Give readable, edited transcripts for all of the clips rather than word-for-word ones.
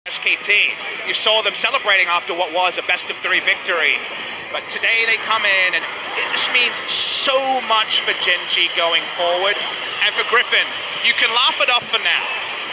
SKT. You saw them celebrating after what was a best-of-3 victory. But today they come in, and it just means so much for Gen G going forward. And for Griffin, you can laugh it off for now.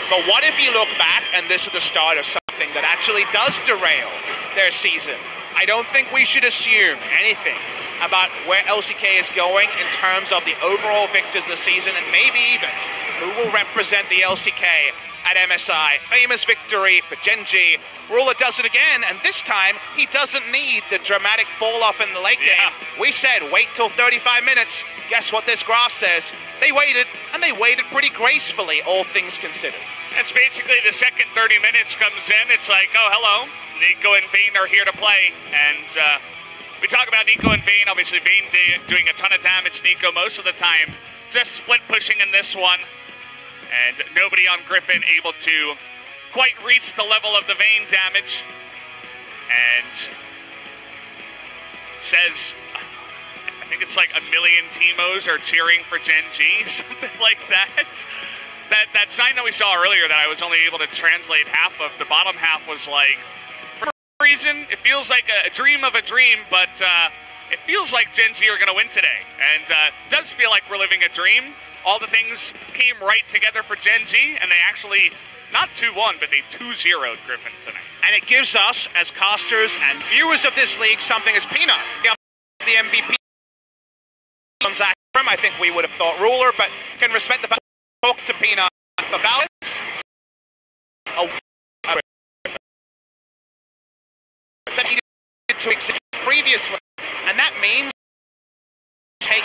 But what if you look back, and this is the start of something that actually does derail their season? I don't think we should assume anything about where LCK is going in terms of the overall victors of the season, and maybe even who will represent the LCK at MSI. Famous victory for Gen G. Ruler does it again, and this time he doesn't need the dramatic fall-off in the late game. We said wait till 35 minutes. Guess what this graph says? They waited, and they waited pretty gracefully, all things considered. That's basically the second 30 minutes comes in. It's like, oh, hello. Nico and Vayne are here to play, and we talk about Nico and Vayne. Obviously, Vayne doing a ton of damage. Nico most of the time just split pushing in this one, and nobody on Griffin able to quite reach the level of the Vayne damage. And says, I think it's like 1 million Teemos are cheering for Gen G, something like that. That sign that we saw earlier that I was only able to translate half of, the bottom half was like, for some reason, it feels like a dream of a dream, but it feels like Gen Z are going to win today. And it does feel like we're living a dream. All the things came right together for Gen Z, and they actually, not 2-1, but they 2-0'd Griffin tonight. And it gives us, as casters and viewers of this league, something as Peanut, the MVP. I think we would have thought Ruler, but can respect the fact that talk to Peanut for balance. That he did to exist previously, and that means take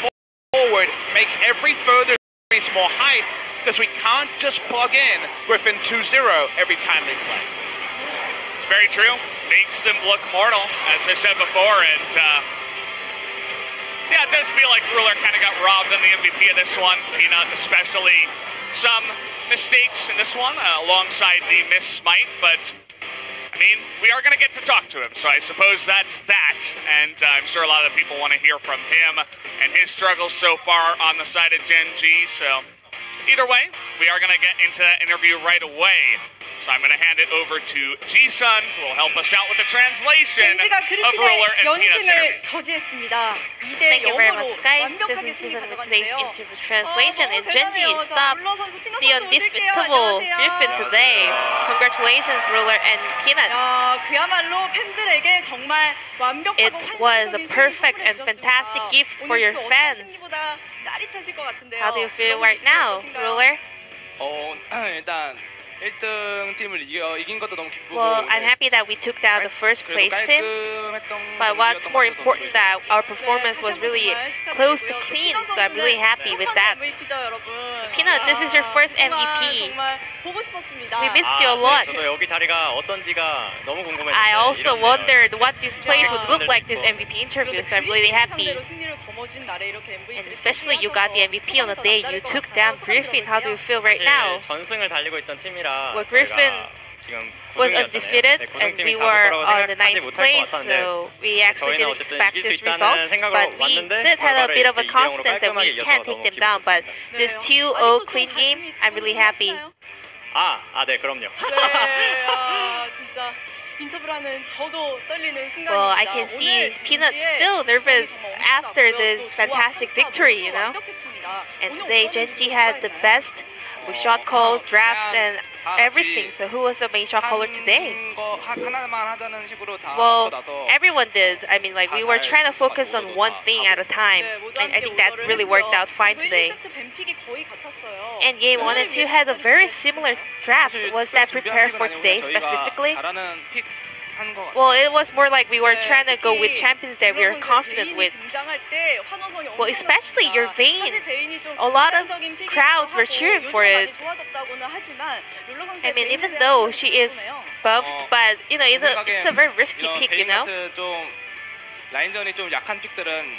forward makes every further race more hype, because we can't just plug in Griffin 2-0 every time they play. It's very true. Makes them look mortal, as I said before, and yeah, it does feel like Ruler kind of got robbed on the MVP of this one. Peanut especially. Some mistakes in this one alongside the miss smite, but I mean, we are going to get to talk to him, so I suppose that's that. And I'm sure a lot of people want to hear from him and his struggles so far on the side of Gen G. So either way, we are going to get into that interview right away. So I'm going to hand it over to Ji-sun, who will help us out with the translation of Ruler and Peanut's interview. Thank you very much, guys. This is Ji-sun with today's interview translation. And Genji stopped the undefeatable Griffin today. Congratulations, Ruler and Peanut. It was a perfect and fantastic gift for your fans. How do you feel right now, Ruler? 일단 1등 팀을 이긴 것도 너무 기쁘고. Well, I'm happy that we took down the first place team. But what's more important, that our performance was really close to clean, so I'm really happy with that. Peanut, this is your first MVP. We missed you a lot. 저도 여기 자리가 어떤지가 너무 궁금했는데. I also wondered what this place would look like this MVP interview, so I'm really happy. And especially you got the MVP on the day you took down Griffin. How do you feel right now? 전승을 달리고 있던 팀이라 Well, Griffin was undefeated and we were on the 9th place, so we actually didn't expect this result, but we did have a bit of a confidence that we can take them down. But this 2-0 clean game, I'm really happy. 네, 그럼요. Well, I can see Peanut still nervous after this fantastic victory, you know? And today, Gen G had the best with shot calls, draft, and everything. So who was the main shot caller today? Well, everyone did. I mean, like, we were trying to focus on one thing at a time, and I think that really worked out fine today. And game 1 and 2 had a very similar draft. Was that prepared for today specifically? Well, it was more like we were trying to go with champions that we were confident with. Well, especially your Vayne. A lot of crowds were cheering for it. I mean, even though she is buffed, but you know, it's a very risky pick, you know.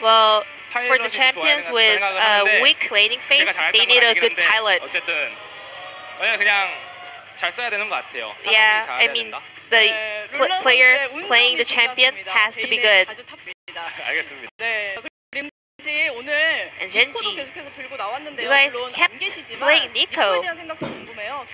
Well, for the champions with a weak laning phase, they need a good pilot. Yeah, I mean, the player playing the champion has to be good. And Gen G, you guys kept playing Nico.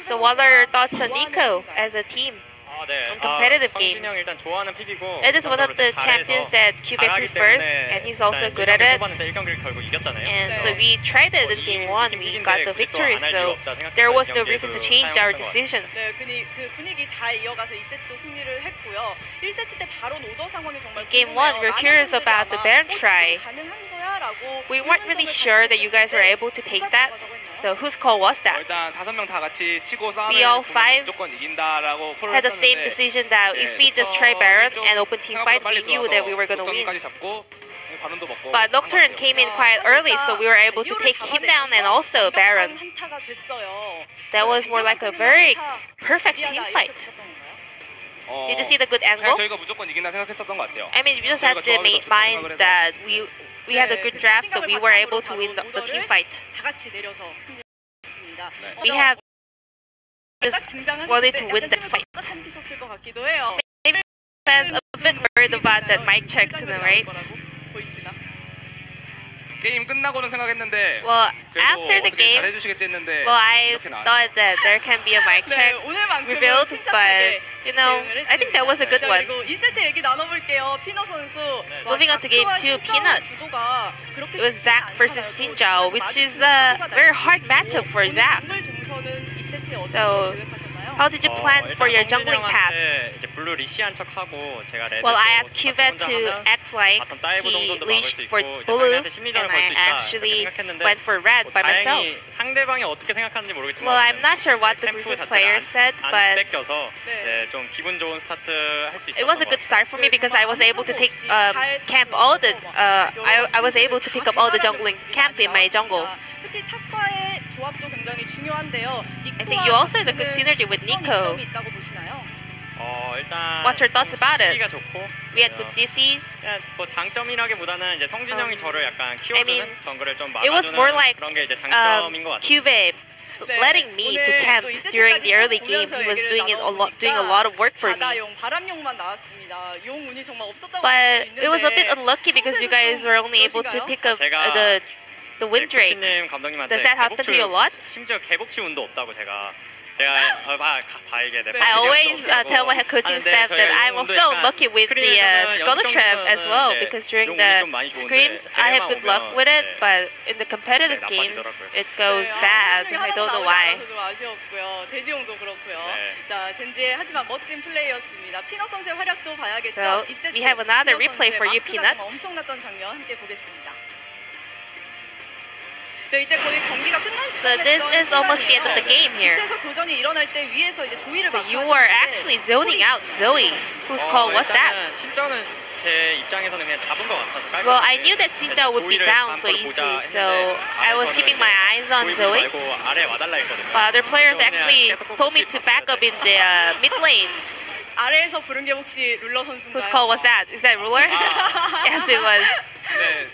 So what are your thoughts on Nico as a team? in competitive games. 성진이 형 일단 좋아하는 픽이고. It is one of the champions that Cube prefers, and he's also good at it. 1경기를 결국 이겼잖아요. And so we tried it in game 1, we got the victory, so there was no reason to change our decision. 네, 그 분위기 잘 이어가서 2세트도 승리를 했고요. 1세트 때 바로 오더 상황이 정말 Game 1, we're curious about the Baron try. We weren't really sure that you guys were able to take that. So whose call was that? 일단 5명 다 같이 치고 We all 싸우면 five 무조건 이긴다라고 콜을 had the same 했었는데 decision that if we just try Baron and open team fight, we knew that we were going to win. But Nocturne came in quite early, so we were able to take him down and also Baron. That was more like a very perfect team fight. Did you see the good angle? 저희가 무조건 이긴다 생각했었던 것 같아요. I mean, we just had to mind that we had a good draft, that we were able to win the team fight. We have just wanted to win that fight. Maybe fans a bit worried about that mic check to them, right? 게임 끝나고는 생각했는데 Well, after the game, 잘해주시겠지 했는데 well, I thought that there can be a mic check revealed, but you know, I think that was a good one. 2세트 얘기 나눠볼게요. 피너 선수. Moving on to game 2, Peanut. It was Zach versus Sinjao, which is a very hard matchup for Zach. So, how did you plan for your jungling path? 이제 블루 리시한 척하고 제가 레드. Well, I asked Cuvette to act like he leashed for blue, and I actually went for red by myself. 상대방이 어떻게 생각하는지 모르겠지만. Well, I'm not sure what the group of players said, but 뺏겨서 좀 기분 좋은 스타트 할 수 있었던 it was a good start for me because I was able to take camp all the. I was able to pick up all the jungling camp in my jungle. 특히 탑과의 조합도 굉장히 중요한데요. I think you also had a good synergy with Nico. 있다고 보시나요? 일단 What's your thoughts about it? CC가 좋고. We had good CCs. 뭐 장점이라기보다는 이제 성진 형이 저를 약간 키워주는 정글을 좀 It was more 막아주는 like 그런 게 이제 장점인 것 같아요. Cuvette letting me to camp during the early game. He was doing a lot of work for me. 바람용만 나왔습니다. 용 운이 정말 없었다고 But it was a bit unlucky because you guys were only able to pick up the wind drake. 코치님 감독님한테 Does that happen to you a lot? 심지어 개복치 운도 없다고 제가 이게 I always tell my coaching staff that I'm so unlucky with the Scuttle Trap as well because during the scrims I have good luck with it, but in the competitive games it goes bad. I don't know why. 아쉬웠고요. 대지용도 그렇고요. 자, 젠지의 하지만 멋진 플레이였습니다. 피너 선수의 활약도 봐야겠죠. So we have another replay for you, Peanut. 엄청났던 장면 함께 보겠습니다. 네, 이때 거의 경기가 끝날 So this is almost the end of the game here. 밑에서 교전이 일어날 때 위에서 이제 조이를 So you were actually zoning out Zoe. Whose call was that? 신짜는 제 입장에서는 그냥 잡은 것 같아서. Well, I knew that Sinjao would be down so easily, so I was keeping my eyes on Zoe. 아래 와달라 했거든요. But other players actually told me to back up in the mid lane. 아래에서 부른 게 혹시 룰러 선수인가요? Whose call was that? Is that Ruler? Yes, it was. 네,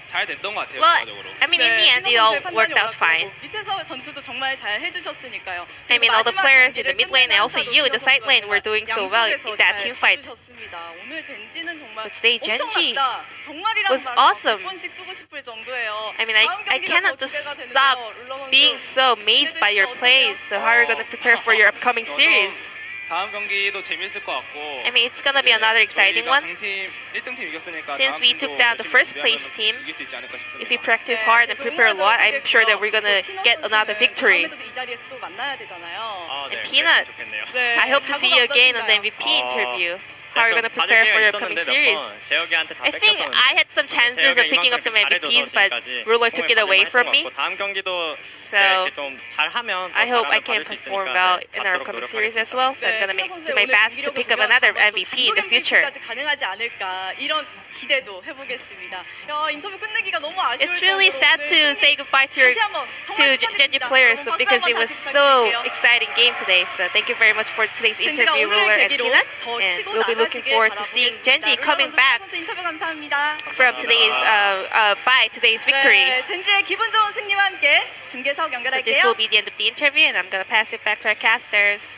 잘 됐던 것 같아요. Well, 결과적으로. I mean, in the end, it all worked out fine. 밑에서 전투도 정말 잘 해주셨으니까요. I mean, all the players in the mid lane and also you in the side lane were doing so well in that team fight. 오늘 젠지는 정말 But today, Genji 정말이란 was 말 awesome. 몇 번씩 쓰고 싶을 정도예요. I mean, I cannot just stop being so amazed by your plays. So how are you going to prepare for your upcoming series? 다음 경기도 재밌을 것 같고. I mean, it's going to be another exciting one. 1등팀 이겼으니까 Since we took down the first place team, 이길 수 있지 않을까 싶습니다. if we practice hard and prepare a lot, I'm sure that we're going to get another victory. 이 자리에서 또 만나야 되잖아요. And Peanut, I hope to see you again on the MVP interview. How are you going to prepare for your upcoming series? I think I had some chances of picking up some MVPs, but Ruler took it away from me. So I hope I can perform well in our upcoming series as well. So I'm going to do my best to pick up another MVP in the future. 가능하지 않을까 이런 기대도 해보겠습니다. 인터뷰 끝내기가 너무 아쉬울 It's really sad to say goodbye to Genji players because it was so exciting game today. So thank you very much for today's interview, Ruler and Peanut. And we'll be looking forward to seeing Genji coming back from today's today's victory. 젠지의 기분 좋은 승리와 함께 중계석 So 연결할게요. this will be the end of the interview, and I'm gonna pass it back to our casters.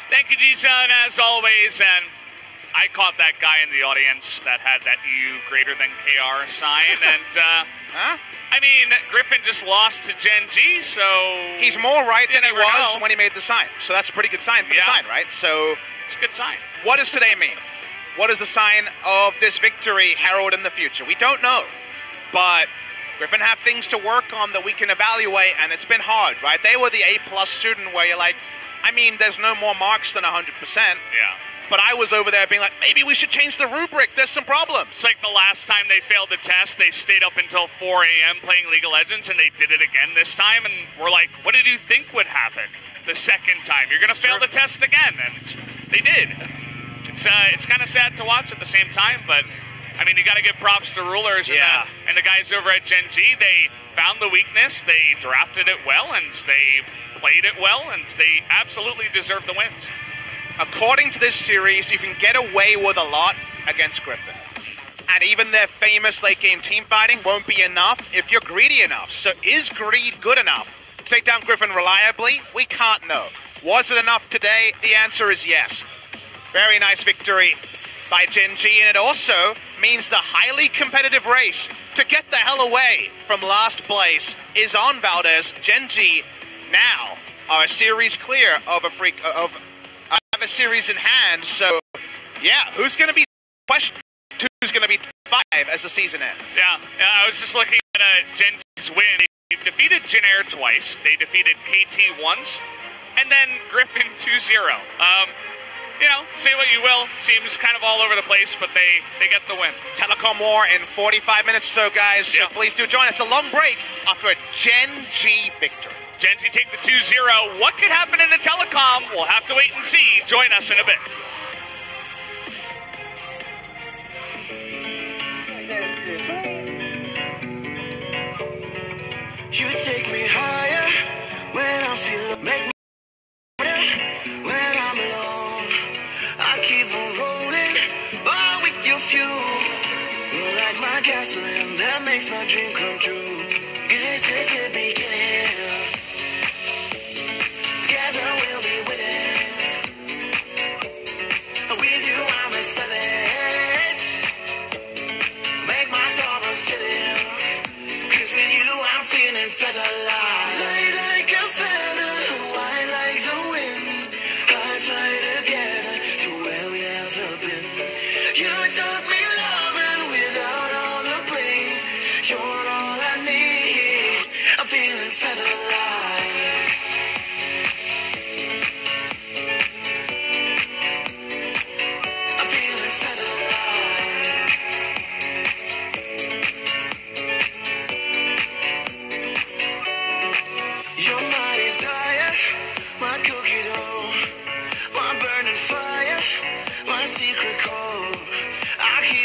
Thank you, Ji-sun, as always, and I caught that guy in the audience that had that EU greater than KR sign, and Huh? I mean, Griffin just lost to Gen G, so He's more right than he never was know. when he made the sign. So that's a pretty good sign for the Yeah. sign, right? So it's a good sign. what does today mean? What is the sign of this victory herald in the future? We don't know. But Griffin have things to work on that we can evaluate, and it's been hard, right? They were the A+ student where you're like, I mean, there's no more marks than 100%. Yeah. But I was over there being like, maybe we should change the rubric. There's some problems. It's like the last time they failed the test, they stayed up until 4 a.m. playing League of Legends, and they did it again this time, and we're like, what did you think would happen the second time? You're going to fail the test again, and they did. It's kind of sad to watch at the same time, but, I mean, you got to give props to Rulers and the guys over at Gen G. They found the weakness, they drafted it well, and they played it well, and they absolutely deserve the wins. According to this series, you can get away with a lot against Griffin. And even their famous late game team fighting won't be enough if you're greedy enough. So is greed good enough to take down Griffin reliably? We can't know. Was it enough today? The answer is yes. Very nice victory by Gen G, and it also means the highly competitive race to get the hell away from last place is on, Valdez. Gen G now are a series clear of have a series in hand, so yeah, who's going to be question? Who's going to be 5 as the season ends? Yeah, I was just looking at Gen G's win. They defeated Jin Air twice, they defeated KT once, and then Griffin 2-0. You know, say what you will, seems kind of all over the place, but they get the win. Telecom War in 45 minutes or so, guys, so Yeah. please do join us. A long break after a Gen G victory. Gen Z take the 2-0. What could happen in the telecom? We'll have to wait and see. Join us in a bit. You take me higher when I feel make me better when I'm alone. I keep on rolling, all with your fuel. You're like my gasoline that makes my dream come true. 'Cause it's just the beginning. Together we'll be winning. With you I'm a savage. Make my sorrow silly. 'Cause with you I'm feeling feather light. Light like a feather, white like the wind. I fly together to where we never been. You taught me loving without all the bling. You're all I need. I'm feeling feather light. I'm feeling feather light. You're my desire, my cookie dough, my burning fire, my secret code. I keep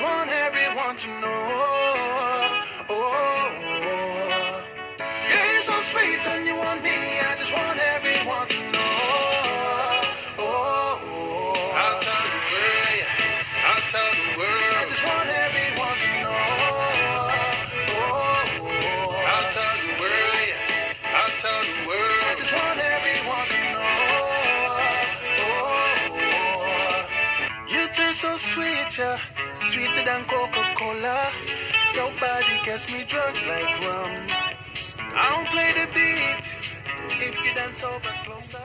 want everyone to know. Oh, yeah, you're so sweet and you want me. I just want everyone to know. Oh, I'll tell the world, yeah. I'll tell the world. I just want everyone to know. Oh, I'll tell the world, yeah. I'll tell the world. I just want everyone to know. Oh, you taste so sweet, yeah. Sweeter than Coca-Cola. Your body gets me drunk like rum. I don't play the beat if you dance over closer.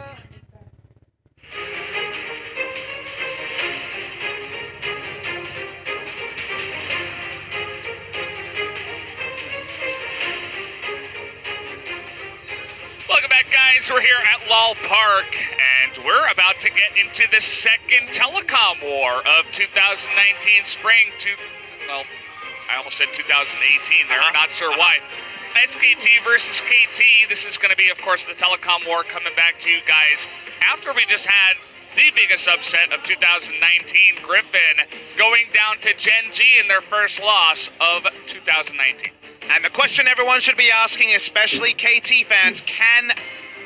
Welcome back, guys. We're here at Lal Park, and we're about to get into the second telecom war of 2019 spring. Well, I almost said 2018 there. Not sure why. SKT versus KT. This is going to be, of course, the telecom war coming back to you guys after we just had the biggest upset of 2019, Griffin going down to Gen G in their first loss of 2019. And the question everyone should be asking, especially KT fans, can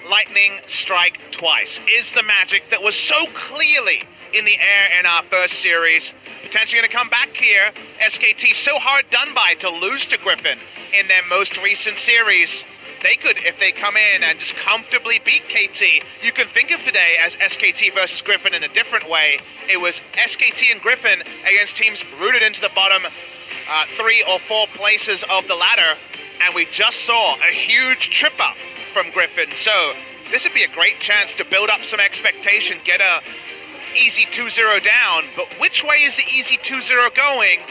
lightning strike twice? Is the magic that was so clearly in the air in our first series potentially going to come back here? SKT so hard done by to lose to Griffin in their most recent series. They could, if they come in and just comfortably beat KT, you can think of today as SKT versus Griffin in a different way. It was SKT and Griffin against teams rooted into the bottom 3 or 4 places of the ladder, and we just saw a huge trip up from Griffin. So this would be a great chance to build up some expectation, get a easy 2-0 down, but which way is the easy 2-0 going?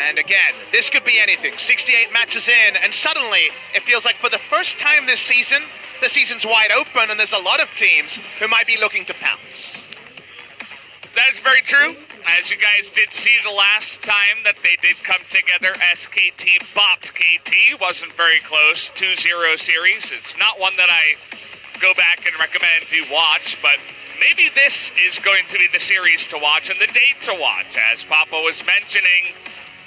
And again, this could be anything. 68 matches in, and suddenly it feels like for the first time this season, the season's wide open, and there's a lot of teams who might be looking to pounce. That is very true. As you guys did see the last time that they did come together, SKT bopped KT. Wasn't very close. 2-0 series. It's not one that I go back and recommend you watch, but maybe this is going to be the series to watch and the date to watch. As Papa was mentioning,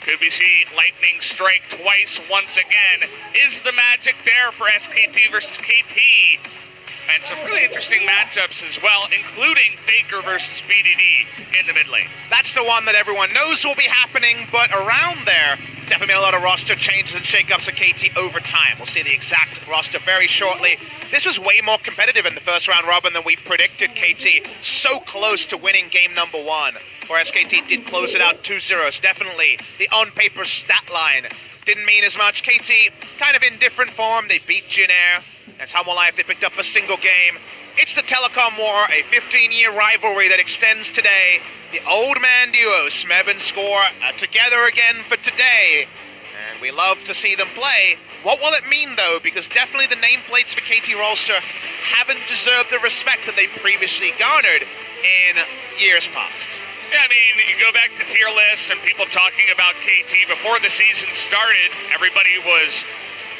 could we see lightning strike twice once again? Is the magic there for SKT versus KT? And some really interesting matchups as well, including Faker versus BDD in the mid lane. That's the one that everyone knows will be happening, but around there, there's definitely been a lot of roster changes and shakeups of KT over time. We'll see the exact roster very shortly. This was way more competitive in the first round robin than we predicted. KT so close to winning game number 1, where SKT did close it out 2-0. So definitely the on-paper stat line didn't mean as much. KT kind of in different form. They beat Jin Air. As Humble Life, they picked up a single game. It's the Telecom War, a 15-year rivalry that extends today. The old man duo, Smeb and Score, together again for today. And we love to see them play. What will it mean, though? Because definitely the nameplates for KT Rolster haven't deserved the respect that they previously garnered in years past. Yeah, I mean, you go back to tier lists and people talking about KT. Before the season started, everybody was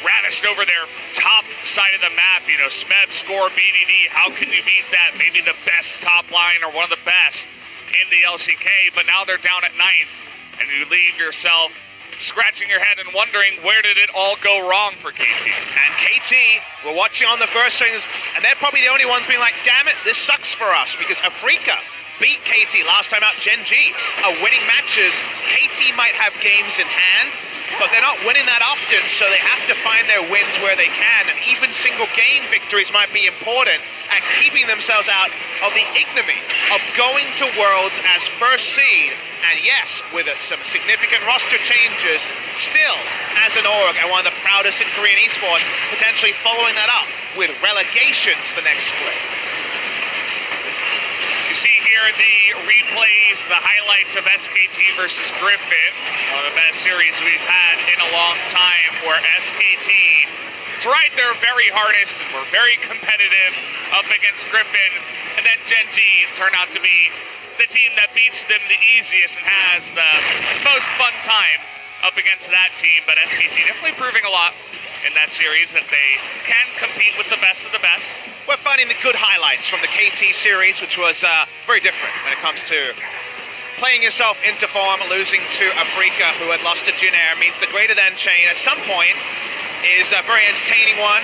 ravished over their top side of the map, you know, Smeb, Score, BDD, how can you beat that? Maybe the best top line or one of the best in the LCK, but now they're down at 9th, and you leave yourself scratching your head and wondering where did it all go wrong for KT. And KT, we're watching on the first strings, and they're probably the only ones being like, damn it, this sucks for us, because Afrika beat KT last time out. Gen G are winning matches. KT might have games in hand, but they're not winning that often, so they have to find their wins where they can, and even single game victories might be important at keeping themselves out of the ignominy of going to Worlds as first seed. And yes, with some significant roster changes, still as an org and one of the proudest in Korean esports, potentially following that up with relegations the next split. You see here the replays, the highlights of SKT versus Griffin, one of the best series we've had in a long time, where SKT tried their very hardest and were very competitive up against Griffin, and then Gen G turned out to be the team that beats them the easiest and has the most fun time up against that team. But SKT definitely proving a lot in that series that they can compete with the best of the best. We're finding the good highlights from the KT series, which was very different when it comes to playing yourself into form, losing to Afrika, who had lost to Jin Air, means the greater than chain at some point is a very entertaining one.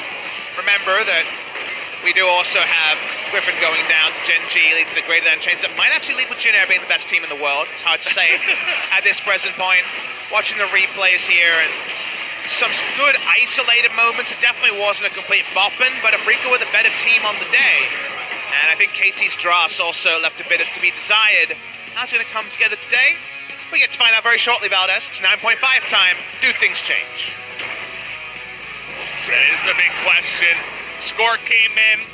Remember that we do also have Griffin going down to Gen G, lead to the greater than chains that might actually lead with Jin Air being the best team in the world. It's hard to say at this present point. Watching the replays here and some good isolated moments. It definitely wasn't a complete bopping, but Afrika with a better team on the day. And I think KT's Dross also left a bit to be desired. How's it going to come together today? We get to find out very shortly, Valdez. It's 9.5 time. Do things change? That is the big question. Score came in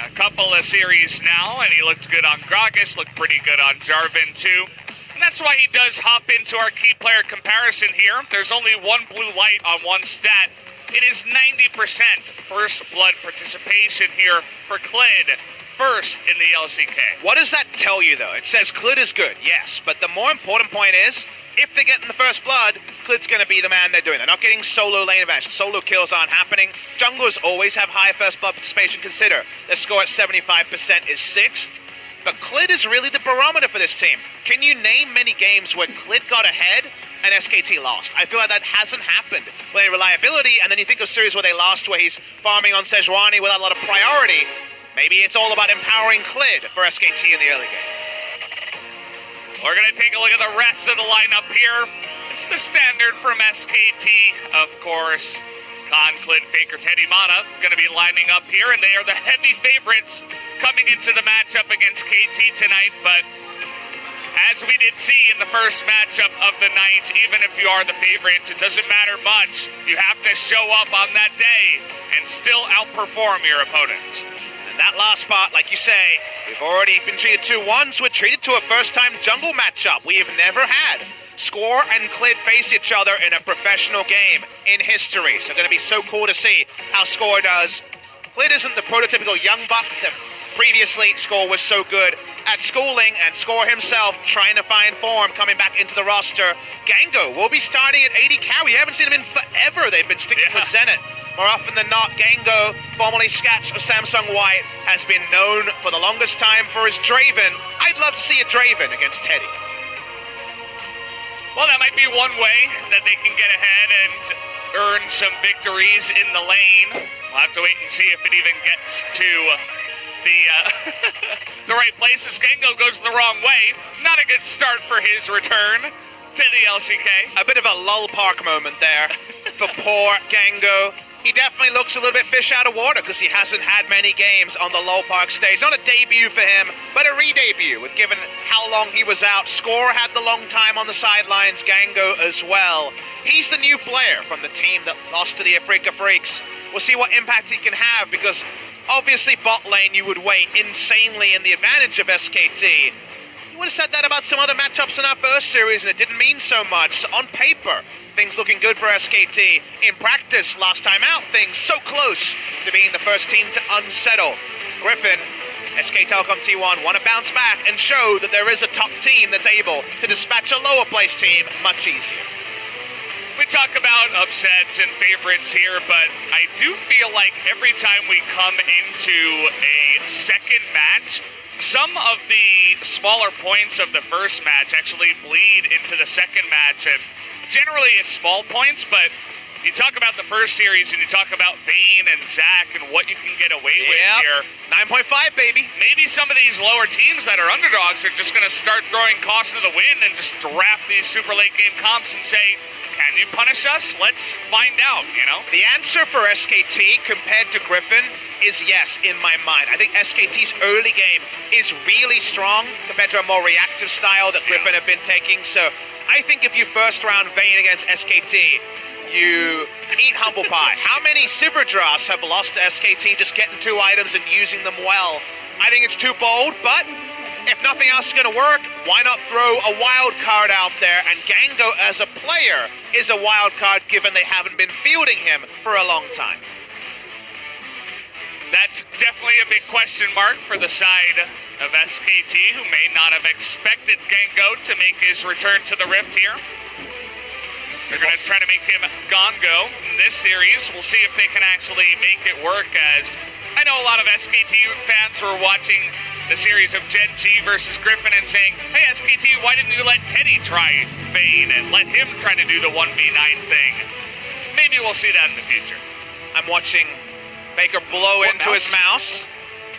a couple of series now, and he looked good on Gragas, looked pretty good on Jarvan too. And that's why he does hop into our key player comparison here. There's only one blue light on one stat. It is 90% first blood participation here for Clid, first in the LCK. What does that tell you, though? It says Clid is good, yes, but the more important point is, if they get in the first blood, Clid's going to be the man they're doing. They're not getting solo lane advantage. Solo kills aren't happening. Junglers always have high first blood participation. Consider their score at 75% is 6th. But Clid is really the barometer for this team. Can you name many games where Clid got ahead and SKT lost? I feel like that hasn't happened with any reliability. And then you think of series where they lost, where he's farming on Sejuani without a lot of priority. Maybe it's all about empowering Clid for SKT in the early game. We're going to take a look at the rest of the lineup here. It's the standard from SKT, of course. Khan, Clid, Faker, Teddy, Mana going to be lining up here, and they are the heavy favorites coming into the matchup against KT tonight. But as we did see in the first matchup of the night, even if you are the favorites, it doesn't matter much. You have to show up on that day and still outperform your opponent. That last part, like you say, we've already been treated to once. We're treated to a first-time jungle matchup we have never had. Score and Clid face each other in a professional game in history. So going to be so cool to see how Score does. Clid isn't the prototypical young buck that previously Score was so good at schooling, and Score himself trying to find form coming back into the roster. Gango will be starting at 80 carry. We haven't seen him in forever. They've been sticking with Zenith. More often than not, Gango, formerly Sketch of Samsung White, has been known for the longest time for his Draven. I'd love to see a Draven against Teddy. Well, that might be one way that they can get ahead and earn some victories in the lane. We'll have to wait and see if it even gets to the right places. Gango goes the wrong way. Not a good start for his return to the LCK. A bit of a lull park moment there for poor Gango. He definitely looks a little bit fish out of water because he hasn't had many games on the Lull Park stage. Not a debut for him, but a re-debut, given how long he was out. Score had the long time on the sidelines, Gango as well. He's the new player from the team that lost to the Afrika Freaks. We'll see what impact he can have, because obviously bot lane you would weigh insanely in the advantage of SKT. You would have said that about some other matchups in our first series, and it didn't mean so much. So on paper, things looking good for SKT. In practice, last time out, things so close to being the first team to unsettle. Griffin, SK Telecom T1 want to bounce back and show that there is a top team that's able to dispatch a lower place team much easier. We talk about upsets and favorites here, but I do feel like every time we come into a second match, some of the smaller points of the first match actually bleed into the second match, and generally it's small points, but you talk about the first series and you talk about Vayne and Zach and what you can get away with here. 9.5, baby. Maybe some of these lower teams that are underdogs are just going to start throwing caution to the wind and just draft these super late game comps and say, can you punish us? Let's find out, you know? The answer for SKT compared to Griffin is yes, in my mind. I think SKT's early game is really strong compared to a more reactive style that Griffin have been taking. So I think if you first round Vayne against SKT, you eat humble pie. How many Siverdras have lost to SKT just getting 2 items and using them well? I think it's too bold, but if nothing else is going to work, why not throw a wild card out there? And Gango as a player is a wild card, given they haven't been fielding him for a long time. That's definitely a big question mark for the side of SKT, who may not have expected Gango to make his return to the Rift here. They're going to try to make him Gongo in this series. We'll see if they can actually make it work, as I know a lot of SKT fans were watching the series of Gen G versus Griffin and saying, hey, SKT, why didn't you let Teddy try Vayne and let him try to do the 1v9 thing? Maybe we'll see that in the future. I'm watching Faker blow into his mouse.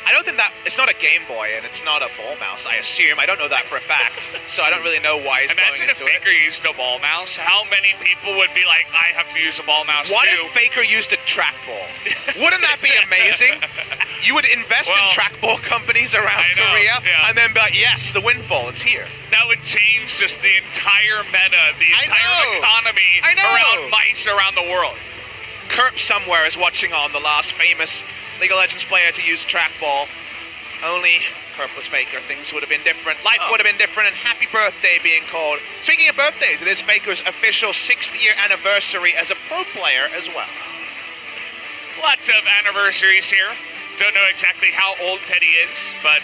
I don't think that, it's not a Game Boy and it's not a ball mouse, I assume. I don't know that for a fact, so I don't really know why he's blowing Imagine if into it. Faker used a ball mouse. How many people would be like, I have to use a ball mouse What too? if Faker used a trackball? Wouldn't that be amazing? You would invest in trackball companies around Korea and then be like, yes, the windfall, it's here. That would change just the entire meta, the entire economy around mice around the world. Kerp somewhere is watching on, the last famous League of Legends player to use trackball. Only Kerp was Faker, things would have been different. Life would have been different, and happy birthday being called. Speaking of birthdays, it is Faker's official 6th year anniversary as a pro player as well. Lots of anniversaries here. Don't know exactly how old Teddy is, but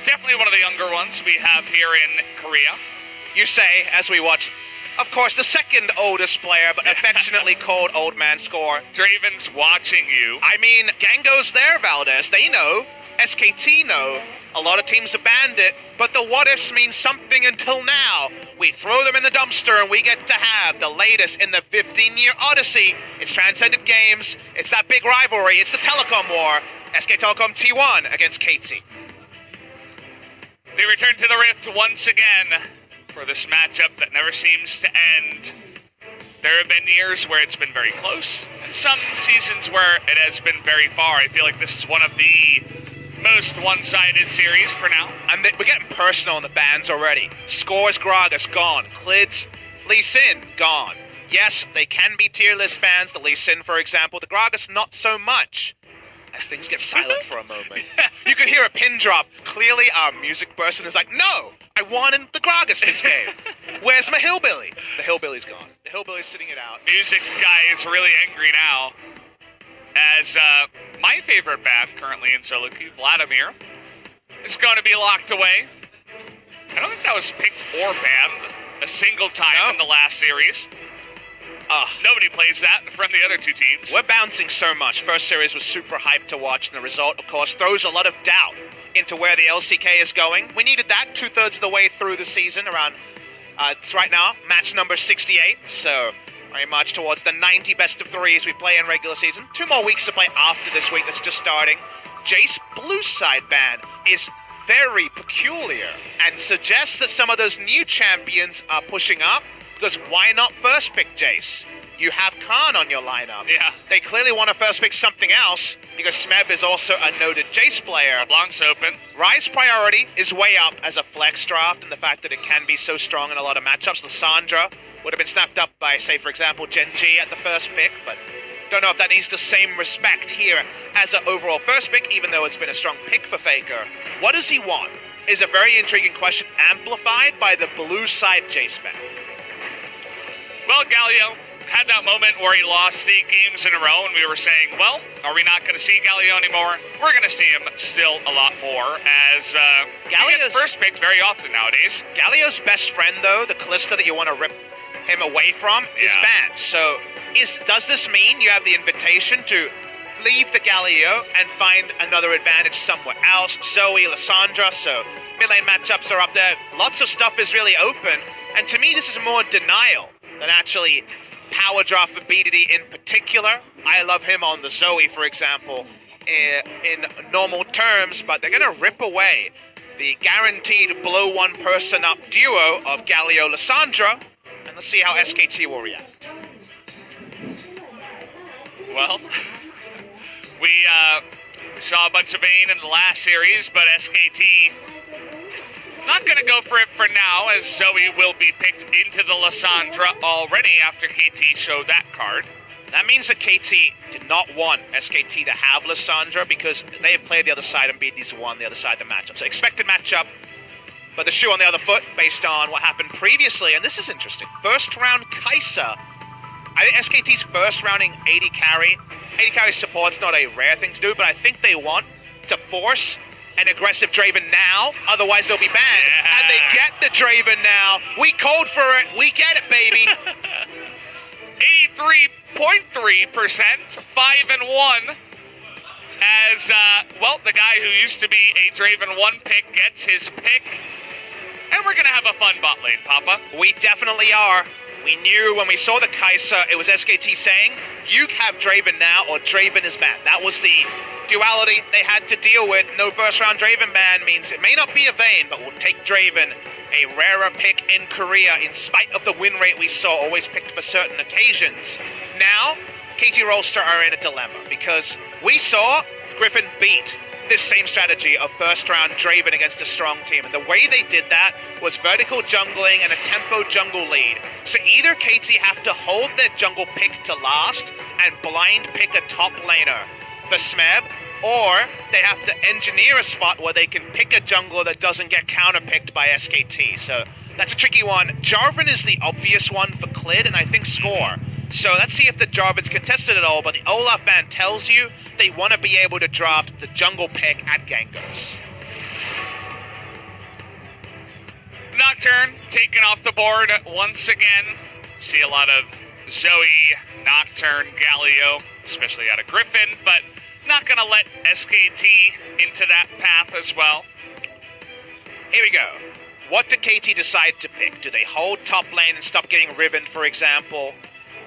definitely one of the younger ones we have here in Korea. You say, as we watch, of course, the second oldest player, but affectionately called Old Man Score. Draven's watching you. I mean, Gango's there, Valdez. They know. SKT know. A lot of teams have banned it, but the what-ifs mean something until now. We throw them in the dumpster and we get to have the latest in the 15-year odyssey. It's transcended games. It's that big rivalry. It's the Telecom War. SK Telecom T1 against KT. They return to the Rift once again for this matchup that never seems to end. There have been years where it's been very close, and some seasons where it has been very far. I feel like this is one of the most one-sided series for now. And we're getting personal on the bans already. Scores Gragas gone. Clids Lee Sin gone. Yes, they can be tier list bans. The Lee Sin, for example. The Gragas, not so much. As things get silent for a moment. You can hear a pin drop. Clearly, our music person is like, no, I wanted the Gragas this game. Where's my Hillbilly? The Hillbilly's gone. The Hillbilly's sitting it out. Music guy is really angry now. As my favorite ban currently in solo queue, Vladimir, is going to be locked away. I don't think that was picked or banned a single time in the last series. Nobody plays that from the other two teams. We're bouncing so much. First series was super hyped to watch, and the result, of course, throws a lot of doubt into where the LCK is going. We needed that 2/3 of the way through the season around, it's right now, match number 68, so very much towards the 90 best of threes we play in regular season. 2 more weeks to play after this week that's just starting. Jace blue side ban is very peculiar and suggests that some of those new champions are pushing up, because why not first pick Jace? You have Khan on your lineup. Yeah. They clearly want to first pick something else, because Smeb is also a noted Jace player. LeBlanc's open. Rise priority is way up as a flex draft, and the fact that it can be so strong in a lot of matchups. Lissandra would have been snapped up by, say, for example, Gen G at the first pick, but don't know if that needs the same respect here as an overall first pick, even though it's been a strong pick for Faker. What does he want? Is a very intriguing question, amplified by the blue side Jace ban. Well, Galio had that moment where he lost 8 games in a row, and we were saying, well, are we not going to see Galio anymore? We're going to see him still a lot more, as he gets first picked very often nowadays. Galio's best friend, though, the Callista that you want to rip him away from, is banned. So does this mean you have the invitation to leave the Galio and find another advantage somewhere else? Zoe, Lissandra, so mid-lane matchups are up there. Lots of stuff is really open, and to me, this is more denial than actually power draft for BDD in particular. I love him on the Zoe, for example, in normal terms, but they're going to rip away the guaranteed blow one person up duo of Galio Lissandra, and let's see how SKT will react. Well, we saw a bunch of Vayne in the last series, but SKT not going to go for it for now, as Zoe will be picked into the Lissandra already after KT showed that card. That means that KT did not want SKT to have Lissandra, because they have played the other side and BD's won the other side of the matchup. So expected matchup, but the shoe on the other foot based on what happened previously, and this is interesting. First round Kai'Sa. I think SKT's first rounding 80 carry. 80 carry support's not a rare thing to do, but I think they want to force an aggressive Draven now, otherwise they'll be banned. Yeah. And they get the Draven now. We called for it. We get it, baby. 83.3%, 5-1. as, well, the guy who used to be a Draven 1 pick gets his pick. And we're going to have a fun bot lane, Papa. We definitely are. We knew when we saw the Kai'Sa, it was SKT saying, you have Draven now or Draven is banned. That was the duality they had to deal with. No first round Draven ban means it may not be a Vayne, but we'll take Draven. A rarer pick in Korea, in spite of the win rate we saw, always picked for certain occasions. Now, KT Rolster are in a dilemma because we saw Griffin beat this same strategy of first round Draven against a strong team. And the way they did that was vertical jungling and a tempo jungle lead. So either KT have to hold their jungle pick to last and blind pick a top laner for Smeb, or they have to engineer a spot where they can pick a jungler that doesn't get counterpicked by SKT. So that's a tricky one. Jarvan is the obvious one for Clid, and I think Score. So let's see if the Jarvan's contested at all, but the Olaf ban tells you they want to be able to draft the jungle pick at Gangos. Nocturne taken off the board once again. See a lot of Zoe, Nocturne, Galio, especially out of Griffin, but not going to let SKT into that path as well. Here we go. What do KT decide to pick? Do they hold top lane and stop getting Riven, for example,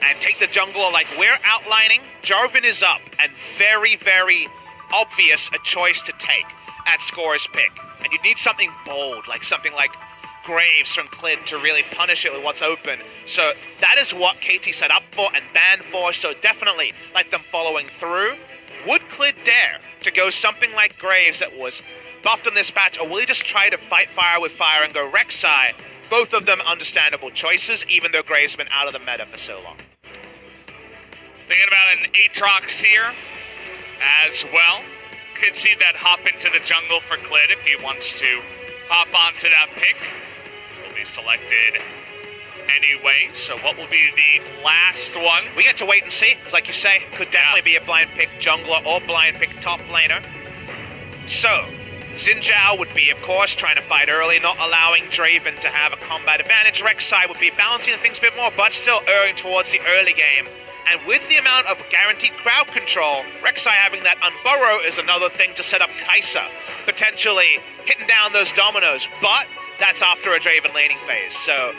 and take the jungler like we're outlining? Jarvan is up, and very, very obvious a choice to take at Score's pick. And you need something bold, like something like Graves from Clid to really punish it with what's open. So that is what KT set up for and banned for, so definitely like them following through. Would Clid dare to go something like Graves that was buffed on this patch, or will he just try to fight fire with fire and go Rek'Sai? Both of them understandable choices, even though Graves has been out of the meta for so long. Thinking about an Aatrox here as well. Could see that hop into the jungle for Clid if he wants to hop onto that pick. Will be selected anyway, so what will be the last one? We get to wait and see, because like you say, could definitely be a blind pick jungler or blind pick top laner. So, Xin Zhao would be, of course, trying to fight early, not allowing Draven to have a combat advantage. Rek'Sai would be balancing things a bit more, but still erring towards the early game. And with the amount of guaranteed crowd control, Rek'Sai having that unburrow is another thing to set up Kai'Sa, potentially hitting down those dominoes, but that's after a Draven laning phase. So,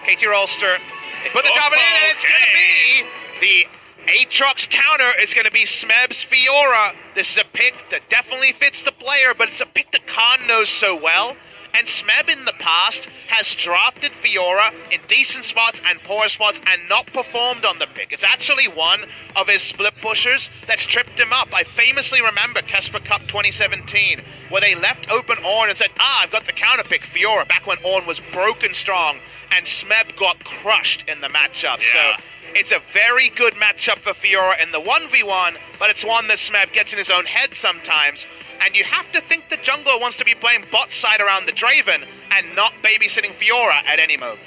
KT Rolster, they put the Jarvan in, and it's going to be the Aatrox counter. It's going to be Smeb's Fiora. This is a pick that definitely fits the player, but it's a pick that Khan knows so well. And Smeb in the past has drafted Fiora in decent spots and poor spots and not performed on the pick. It's actually one of his split pushers that's tripped him up. I famously remember Kesper Cup 2017, where they left open Ornn and said, I've got the counter pick Fiora, back when Ornn was broken strong, and Smeb got crushed in the matchup. Yeah. So it's a very good matchup for Fiora in the 1v1, but it's one that Smeb gets in his own head sometimes. And you have to think the jungler wants to be playing bot side around the Draven and not babysitting Fiora at any moment.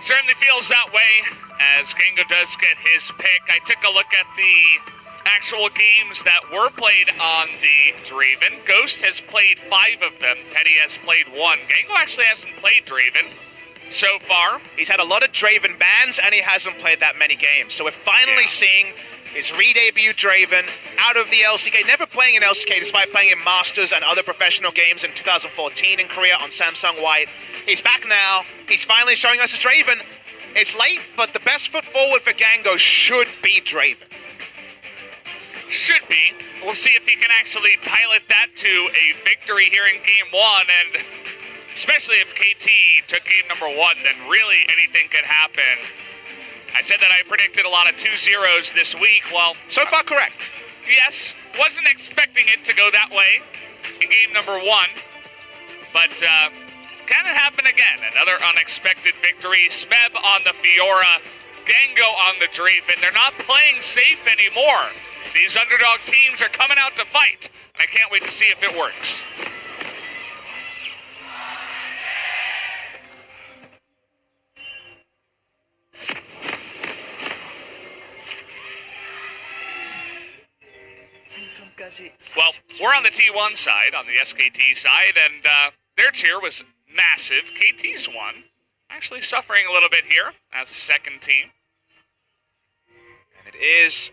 Certainly feels that way as Gango does get his pick. I took a look at the actual games that were played on the Draven. Ghost has played 5 of them. Teddy has played 1. Gango actually hasn't played Draven so far. He's had a lot of Draven bans and he hasn't played that many games. So we're finally seeing his re-debut Draven out of the LCK, never playing in LCK despite playing in Masters and other professional games in 2014 in Korea on Samsung White. He's back now. He's finally showing us his Draven. It's late, but the best foot forward for Gango should be Draven. Should be. We'll see if he can actually pilot that to a victory here in Game 1, and especially if KT took Game number 1, then really anything could happen. I said that I predicted a lot of 2-0s this week. Well, so far correct. Yes, wasn't expecting it to go that way in Game number 1, but can it happen again? Another unexpected victory. Smeb on the Fiora, Gango on the Draven. They're not playing safe anymore. These underdog teams are coming out to fight, and I can't wait to see if it works. Well, we're on the T1 side, on the SKT side, and their tier was massive. KT's one, actually suffering a little bit here as the second team. And it is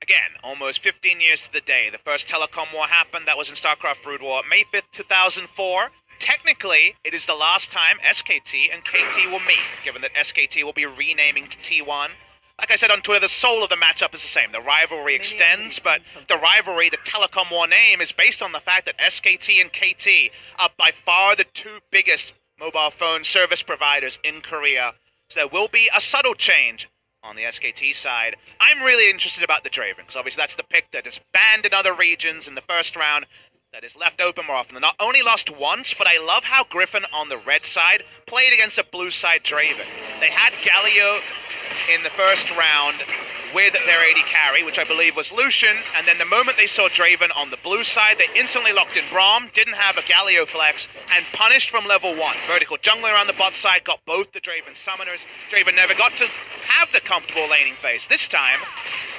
a Again, almost 15 years to the day. The first telecom war happened. That was in StarCraft Brood War, May 5th, 2004. Technically, it is the last time SKT and KT will meet, given that SKT will be renaming to T1. Like I said on Twitter, the soul of the matchup is the same. The rivalry extends, but the rivalry, the telecom war name, is based on the fact that SKT and KT are by far the two biggest mobile phone service providers in Korea. So there will be a subtle change on the SKT side. I'm really interested about the Draven, because obviously that's the pick that is banned in other regions in the first round, that is left open more often. They're not only lost once, but I love how Griffin on the red side played against a blue side Draven. They had Galio in the first round with their AD carry, which I believe was Lucian, and then the moment they saw Draven on the blue side, they instantly locked in Braum, didn't have a Galio flex, and punished from level 1. Vertical jungler around the bot side, got both the Draven summoners. Draven never got to have the comfortable laning phase. This time,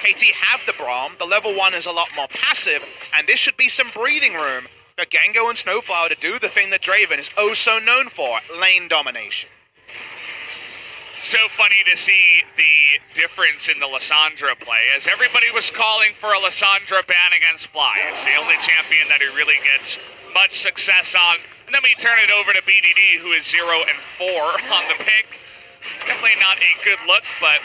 KT have the Braum, the level 1 is a lot more passive, and this should be some breathing room for Gengo and Snowflower to do the thing that Draven is oh so known for, lane domination. So funny to see the difference in the Lissandra play, as everybody was calling for a Lissandra ban against Fly. It's the only champion that he really gets much success on. And then we turn it over to BDD, who is 0-4 on the pick. Definitely not a good look, but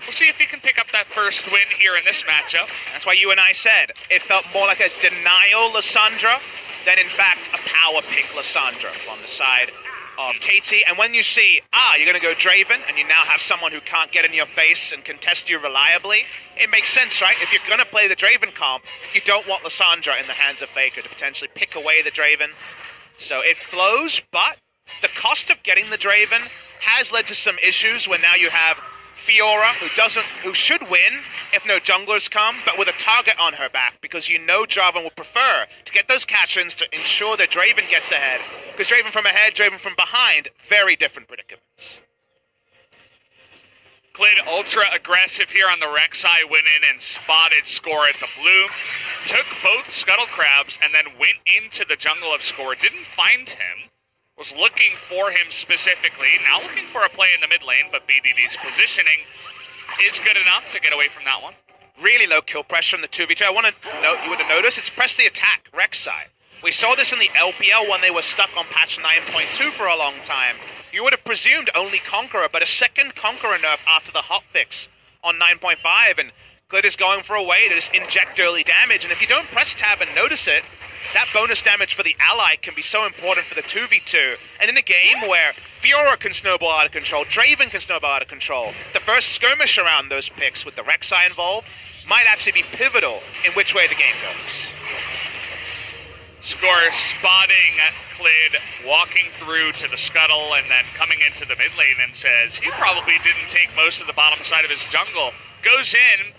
we'll see if he can pick up that first win here in this matchup. That's why you and I said it felt more like a denial Lissandra than in fact a power pick Lissandra on the side of KT. And when you see, you're going to go Draven, and you now have someone who can't get in your face and contest you reliably, it makes sense, right? If you're going to play the Draven comp, you don't want Lissandra in the hands of Faker to potentially pick away the Draven. So it flows, but the cost of getting the Draven has led to some issues where now you have Fiora, who should win if no junglers come, but with a target on her back, because you know Jarvan will prefer to get those catch-ins to ensure that Draven gets ahead. Because Draven from ahead, Draven from behind, very different predicaments. Clid ultra aggressive here on the Rex side, went in and spotted Score at the blue. Took both Scuttle Crabs and then went into the jungle of Score. Didn't find him. Was looking for him specifically. Now looking for a play in the mid lane, but BDD's positioning is good enough to get away from that one. Really low kill pressure in the 2v2. I want to note, you would have noticed, it's press the attack, Rex side. We saw this in the LPL when they were stuck on patch 9.2 for a long time. You would have presumed only Conqueror, but a second Conqueror nerf after the hotfix on 9.5, and Glid is going for a way to just inject early damage, and if you don't press tab and notice it, that bonus damage for the ally can be so important for the 2v2. And in a game where Fiora can snowball out of control, Draven can snowball out of control, the first skirmish around those picks with the Rek'Sai involved might actually be pivotal in which way the game goes. Score spotting Clid, walking through to the Scuttle and then coming into the mid lane and says he probably didn't take most of the bottom side of his jungle. Goes in,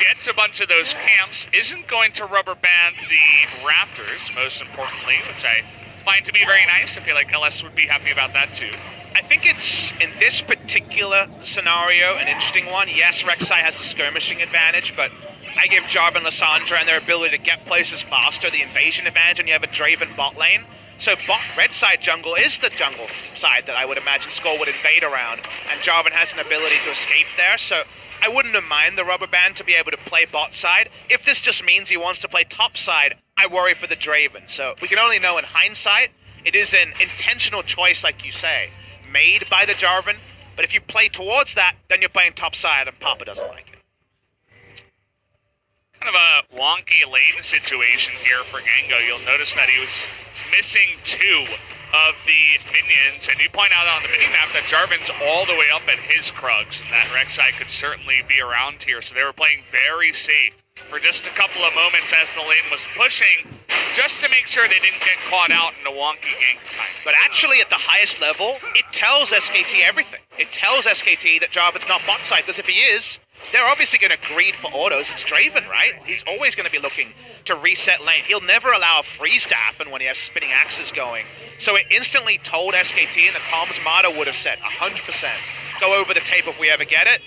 gets a bunch of those camps, isn't going to rubber band the Raptors, most importantly, which I find to be very nice. I feel like LS would be happy about that too. I think it's, in this particular scenario, an interesting one. Yes, Rek'Sai has the skirmishing advantage, but I give Jarvan, Lissandra, and their ability to get places faster the invasion advantage, and you have a Draven bot lane. So red side jungle is the jungle side that I would imagine Skull would invade around, and Jarvan has an ability to escape there, so I wouldn't have mind the rubber band to be able to play bot side. If this just means he wants to play top side, I worry for the Draven. So we can only know in hindsight, it is an intentional choice, like you say, made by the Jarvan, but if you play towards that, then you're playing top side, and Papa doesn't like it. Kind of a wonky lane situation here for Gengo. You'll notice that he was missing 2 of the minions, and you point out on the minimap that Jarvan's all the way up at his Krugs, and that Rek'Sai could certainly be around here, so they were playing very safe for just a couple of moments as the lane was pushing, just to make sure they didn't get caught out in a wonky gank time. But actually, at the highest level, it tells SKT everything. It tells SKT that Jarvan's not bot side, because if he is, they're obviously going to greed for autos. It's Draven, right? He's always going to be looking to reset lane. He'll never allow a freeze to happen when he has spinning axes going. So it instantly told SKT, and the comms Mata would have said 100%, go over the tape if we ever get it.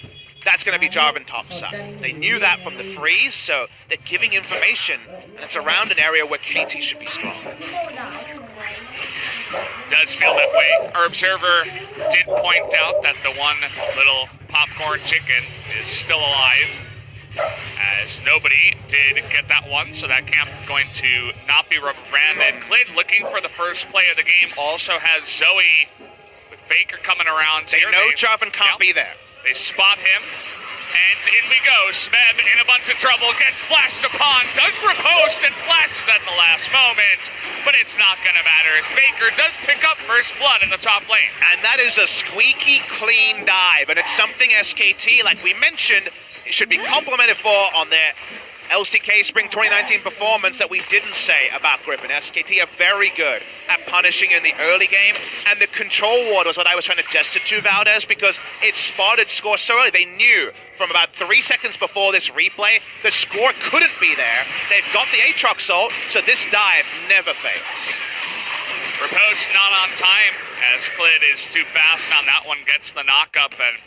That's going to be Jarvan top side. They knew that from the freeze, so they're giving information, and it's around an area where KT should be strong. Does feel that way. Our observer did point out that the one little popcorn chicken is still alive. as nobody did get that one, so that camp going to not be rubber branded. Clid looking for the first play of the game, also has Zoe with Faker coming around. They know Jarvan can't be there. They spot him, and in we go. Smeb in a bunch of trouble, gets flashed upon, does riposte and flashes at the last moment, but it's not gonna matter as Faker does pick up first blood in the top lane. And that is a squeaky clean dive, and it's something SKT, like we mentioned, it should be complimented for on their LCK Spring 2019 performance that we didn't say about Griffin. SKT are very good at punishing in the early game, and the control ward was what I was trying to gesture to Valdez, because it spotted score so early. They knew from about 3 seconds before this replay, the score couldn't be there. They've got the Aatrox ult, so this dive never fails. Riposte not on time, as Clid is too fast on that one, gets the knock-up, and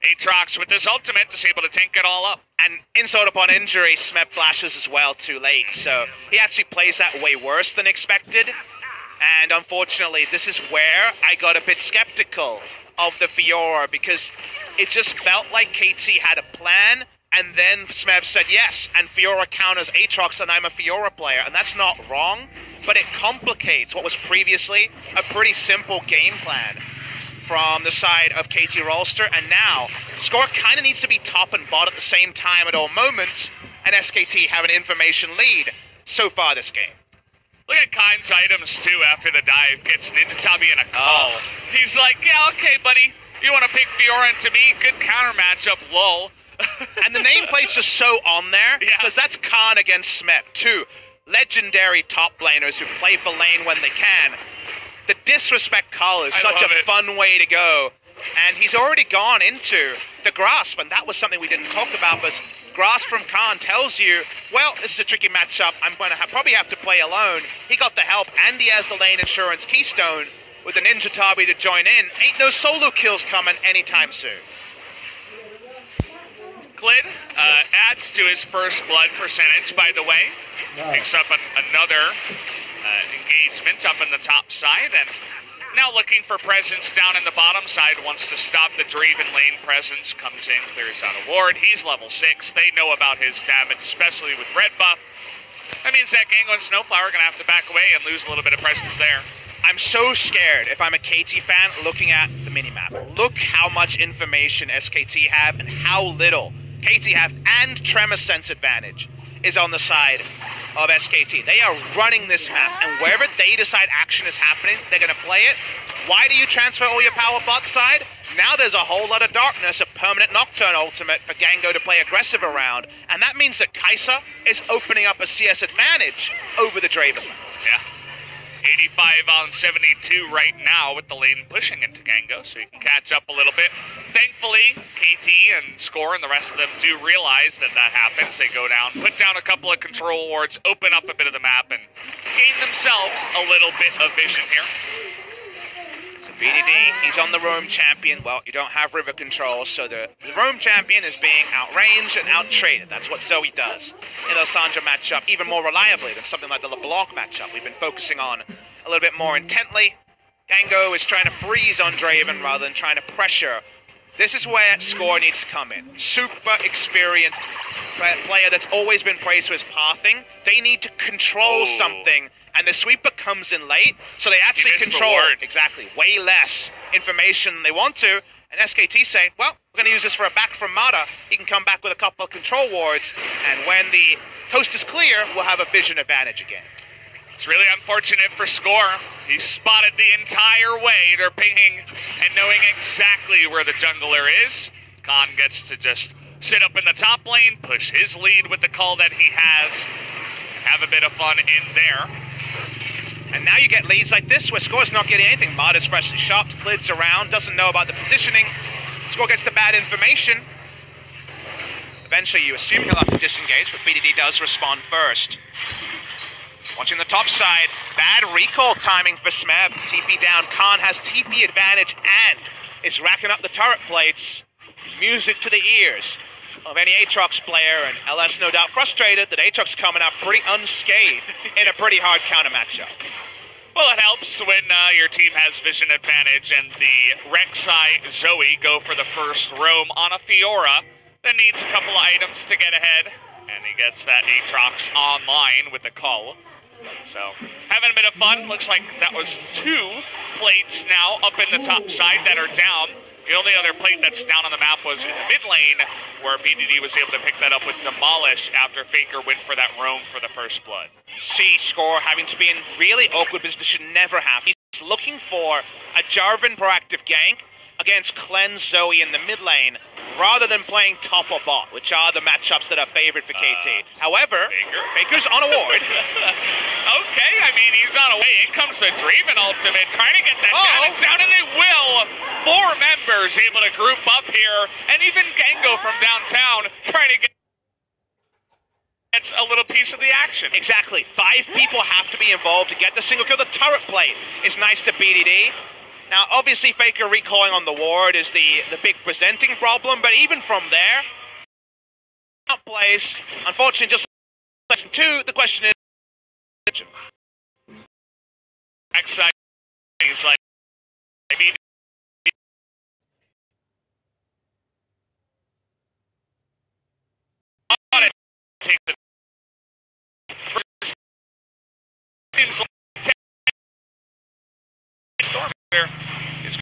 Aatrox with his ultimate is able to tank it all up. And insult upon injury, Smeb flashes as well too late, so he actually plays that way worse than expected. And unfortunately, this is where I got a bit skeptical of the Fiora, because it just felt like KT had a plan, and then Smeb said yes, and Fiora counters Aatrox, and I'm a Fiora player, and that's not wrong, but it complicates what was previously a pretty simple game plan from the side of KT Rolster, and now score kind of needs to be top and bot at the same time at all moments, and SKT have an information lead so far this game. Look at Kind's items too after the dive, gets Ninja Tabi in a call. He's like, yeah, okay, buddy, you want to pick Fiora into me? Good counter matchup, lol. And the nameplate's just so on there, because that's Khan against Smeb, two legendary top laners who play for lane when they can. The disrespect call is such a fun way to go, and he's already gone into the grasp, and that was something we didn't talk about, but grasp from Khan tells you, well, this is a tricky matchup, I'm going to probably have to play alone. He got the help, and he has the lane insurance keystone with the Ninja Tabi to join in. Ain't no solo kills coming anytime soon. Clid adds to his first blood percentage, by the way. Picks up another engagement up in the top side, and now looking for presence down in the bottom side, wants to stop the Draven lane presence, comes in, clears out a ward. He's level 6. They know about his damage, especially with red buff. That means that Gango and Snowflower are going to have to back away and lose a little bit of presence there. I'm so scared if I'm a KT fan looking at the minimap. Look how much information SKT have and how little KT have, and Tremor Sense advantage is on the side of SKT. They are running this map, and wherever they decide action is happening, they're going to play it. Why do you transfer all your power bot side? Now there's a whole lot of darkness, a permanent Nocturne ultimate for Gango to play aggressive around, and that means that Kai'Sa is opening up a CS advantage over the Draven. Yeah. 85 on 72 right now with the lane pushing into Gango, so he can catch up a little bit. Thankfully, KT and Score and the rest of them do realize that that happens. They go down, put down a couple of control wards, open up a bit of the map, and gain themselves a little bit of vision here. So BDD, he's on the roam champion. Well, you don't have river control, so the roam champion is being outranged and outtraded. That's what Zoe does in the Lissandra matchup, even more reliably than something like the LeBlanc matchup we've been focusing on a little bit more intently. Gango is trying to freeze on Draven rather than trying to pressure. This is where Score needs to come in. Super experienced player that's always been praised for his pathing. They need to control something, and the sweeper comes in late, so they actually control exactly way less information than they want to. And SKT say, well, we're going to use this for a back from Mata. He can come back with a couple of control wards, and when the coast is clear, we'll have a vision advantage again. It's really unfortunate for Score. He's spotted the entire way. They're pinging and knowing exactly where the jungler is. Khan gets to just sit up in the top lane, push his lead with the call that he has, have a bit of fun in there. And now you get leads like this where Score's not getting anything. Mata's freshly shopped, Clid's around, doesn't know about the positioning. Score gets the bad information. Eventually you assume he'll have to disengage, but BDD does respond first. Watching the top side, bad recall timing for Smeb. TP down, Khan has TP advantage and is racking up the turret plates. Music to the ears of any Aatrox player, and LS no doubt frustrated that Aatrox coming out pretty unscathed in a pretty hard counter matchup. Well, it helps when your team has vision advantage and the Rek'Sai Zoe go for the first roam on a Fiora. that needs a couple of items to get ahead. And he gets that Aatrox online with the call. So, having a bit of fun. Looks like that was 2 plates now up in the top side that are down. The only other plate that's down on the map was in the mid lane, where BDD was able to pick that up with Demolish after Faker went for that roam for the first blood. See Score having to be in really awkward position, never have. He's looking for a Jarvan proactive gank against Cleanse Zoe in the mid lane, rather than playing top or bot, which are the matchups that are favored for KT. However, Faker's on a ward. Okay, I mean, he's on a way. In comes the Draven ultimate, trying to get that damage down, and they will. 4 members able to group up here, and even Gango from downtown trying to get a little piece of the action. Exactly. 5 people have to be involved to get the single kill. The turret play is nice to BDD. Now, obviously, Faker recalling on the ward is the big presenting problem, but even from there, outplays, unfortunately, just lesson 2, the question is... Backside, he's like... Take the... Seems like is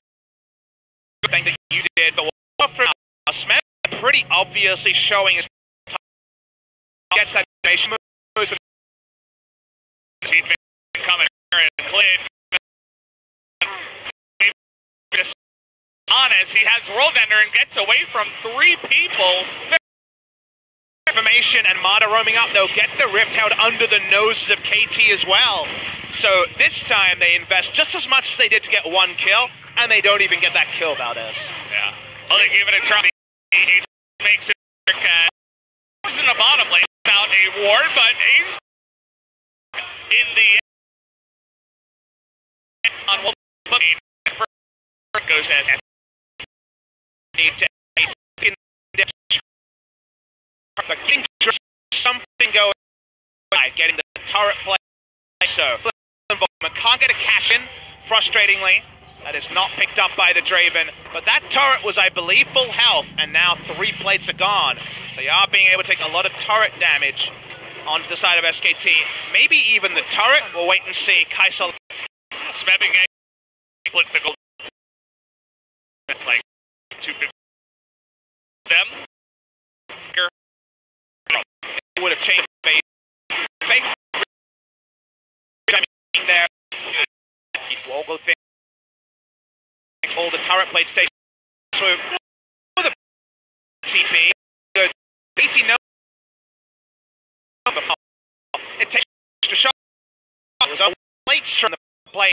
good thing that you did, but from Smith pretty obviously showing his gets that nation moves. He's been coming here and Clid on as he has World Ender and gets away from 3 people. Information and Mata roaming up, they'll get the Rift out under the noses of KT as well. So this time they invest just as much as they did to get 1 kill, and they don't even get that kill, Valdez. Yeah. Well, they give it a try. He makes it he's in the bottom lane without a ward, but he's in the on one goes as need to but getting something going by getting the turret play. So involvement can't get a cash in, frustratingly. That is not picked up by the Draven, but that turret was, I believe, full health, and now 3 plates are gone. They are being able to take a lot of turret damage onto the side of SKT. Maybe even the turret. We'll wait and see. Kaisel Smebbing split the gold like 250 them. Would have changed base. There. Woggle thing. All the turret plates take swoop. The TP. Good. 80 no. It takes extra shot. It was plates from the